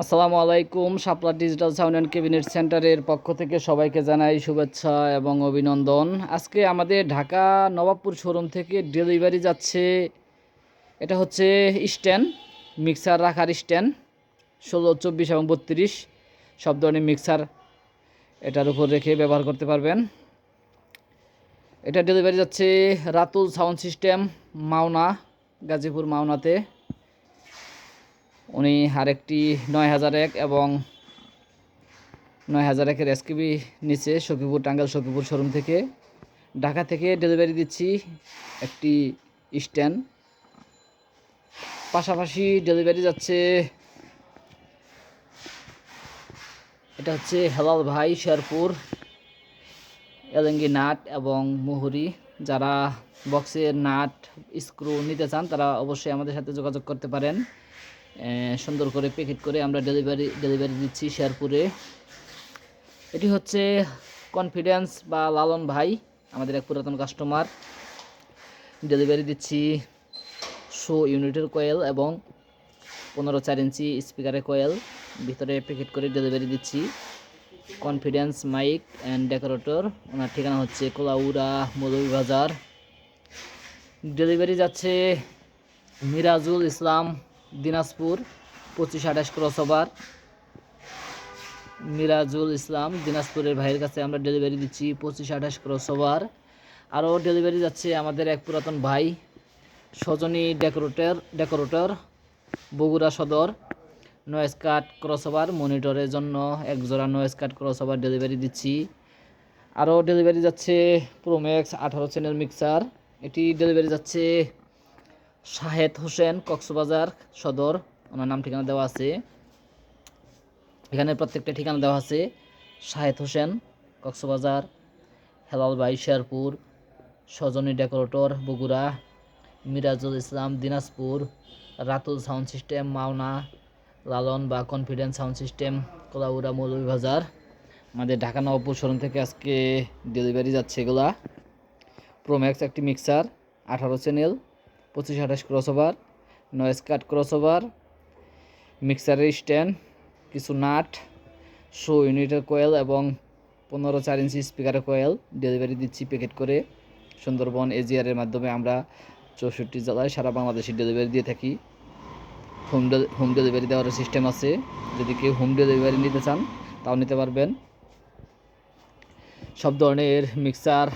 আসসালামু আলাইকুম। শাপলা digital sound and cabinet সেন্টারের পক্ষ থেকে সবাইকে জানাই শুভেচ্ছা এবং অভিনন্দন। আজকে আমাদের ঢাকা নবাবপুর শোরুম থেকে ডেলিভারি যাচ্ছে, এটা হচ্ছে স্ট্যান্ড, মিক্সার রাখার স্ট্যান্ড 16, 24 এবং 32 সব ধরনের মিক্সার এটার উপর রেখে ব্যবহার করতে পারবেন। এটা ডেলিভারি যাচ্ছে রাতুল সাউন্ড সিস্টেম, মাওনা, গাজীপুর মাওনাতে। উনি আরেকটি 9001 এবং 9001-এর এসকেবি নিচে সখীপুর, টাঙ্গাইল সখীপুর শোরুম থেকে। ঢাকা থেকে ডেলিভারি দিচ্ছি একটি স্ট্যান্ড, পাশাপাশি ডেলিভারি যাচ্ছে, এটা হচ্ছে হেলাল ভাই শেরপুর, এলেঙ্গি নাট এবং মুহুরি। যারা বক্সের নাট স্ক্রু নিতে চান তারা অবশ্যই আমাদের সাথে যোগাযোগ করতে পারেন। সুন্দর করে প্যাকেট করে আমরা ডেলিভারি দিচ্ছি শেরপুরে। এটি হচ্ছে কনফিডেন্স বা লালন ভাই, আমাদের এক পুরাতন কাস্টমার। ডেলিভারি দিচ্ছি 100 ইউনিটের কয়েল এবং 15.4 ইঞ্চি স্পিকারের কয়েল, ভিতরে প্যাকেট করে ডেলিভারি দিচ্ছি। কনফিডেন্স মাইক অ্যান্ড ডেকোরেটর, ওনার ঠিকানা হচ্ছে কোলাউড়া, মৌলভীবাজার। ডেলিভারি যাচ্ছে মিরাজুল ইসলাম, দিনাজপুর 2528 ক্রসওভার। মিরাজুল ইসলাম দিনাজপুরের ভাইয়ের কাছে আমরা ডেলিভারি দিচ্ছি 2528 ক্রসওভার। আরও ডেলিভারি যাচ্ছে আমাদের এক পুরাতন ভাই সজনী ডেকোরেটর, বগুড়া সদর, নয়েজ কাট ক্রসওভার মনিটরের জন্য এক জোড়া নয়েজ কাট ক্রসওভার ডেলিভারি দিচ্ছি। আরও ডেলিভারি যাচ্ছে প্রোম্যাক্স 18 চ্যানেল মিক্সার, এটি ডেলিভারি যাচ্ছে শাহেদ হোসেন, কক্সবাজার সদর, ওনার নাম ঠিকানা দেওয়া আছে এখানে, প্রত্যেকটা ঠিকানা দেওয়া আছে। শাহেদ হোসেন কক্সবাজার, হেলাল ভাই শেরপুর, সজনী ডেকোরেটর বগুড়া, মিরাজুল ইসলাম দিনাজপুর, রাতুল সাউন্ড সিস্টেম মাওনা, লালন বা confidence sound system Kulaura, Moulvibazar. আমাদের ঢাকা নবাবপুর শোরুম থেকে আজকে ডেলিভারি যাচ্ছে এগুলা। প্রোম্যাক্স একটি মিক্সার 18 চ্যানেল 2528 ক্রসওভার, নয়েজ কাট ক্রসওভার, মিক্সারের স্ট্যান্ড, কিছু নাট, 100 ইউনিটের কয়েল এবং 15.4 ইঞ্চি স্পিকারের কয়েল ডেলিভারি দিচ্ছি প্যাকেট করে। সুন্দরবন এজিআরের মাধ্যমে আমরা 64 জেলায় সারা বাংলাদেশে ডেলিভারি দিয়ে থাকি। হোম ডেলিভারি দেওয়ার সিস্টেম আছে, যদি কেউ হোম ডেলিভারি নিতে চান তাও নিতে পারবেন। সব ধরনের মিক্সার,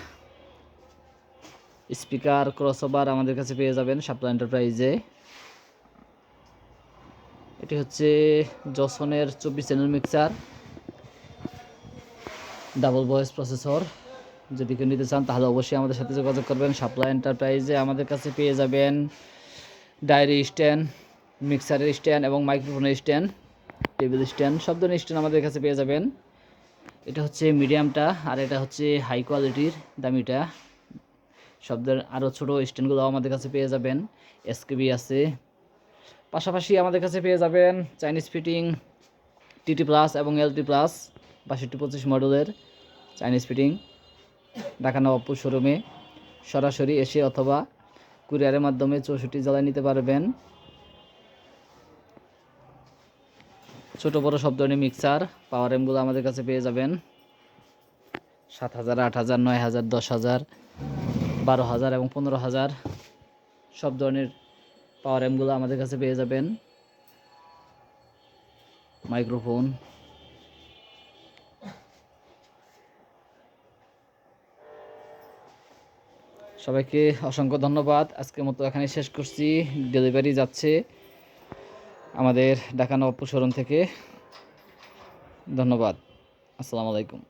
স্পিকার, ক্রসওভার আমাদের কাছে পেয়ে যাবেন শাপলা এন্টারপ্রাইজে। এটি হচ্ছে জসনের 24 channel mixer, double voice processor. যদি কেউ নিতে চান তাহলে অবশ্যই আমাদের সাথে যোগাযোগ করবেন। শাপলা এন্টারপ্রাইজে আমাদের কাছে পেয়ে যাবেন ডায়েরি স্ট্যান্ড, মিক্সারের স্ট্যান্ড এবং মাইক্রোফোনের স্ট্যান্ড, টেবিল স্ট্যান্ড, সব ধরনের স্ট্যান্ড আমাদের কাছে পেয়ে যাবেন। এটা হচ্ছে মিডিয়ামটা আর এটা হচ্ছে হাই কোয়ালিটির দামিটা। সব ধরনের আরও ছোটো স্ট্যান্ডগুলো আমাদের কাছে পেয়ে যাবেন। এসকেবি আছে, পাশাপাশি আমাদের কাছে পেয়ে যাবেন চাইনিজ ফিটিং টিটি প্লাস এবং এলটি প্লাস 6225 মডেলের চাইনিজ ফিটিং। ঢাকা নবাবপুর শোরুমে সরাসরি এসে অথবা কুরিয়ারের মাধ্যমে 64 জেলায় নিতে পারবেন। ছোট বড় সব ধরনের মিক্সার, পাওয়ার এমগুলো আমাদের কাছে পেয়ে যাবেন 7000, 8000, 9000, 10000, 12000 এবং 15000 সব ধরনের পাওয়ার এমগুলো আমাদের কাছে পেয়ে যাবেন। মাইক্রোফোন, সবাইকে অসংখ্য ধন্যবাদ। আজকের মতো এখানে শেষ করছি। ডেলিভারি যাচ্ছে আমাদের ঢাকা নবাবপুর শোরুম থেকে। ধন্যবাদ। আসসালামু আলাইকুম।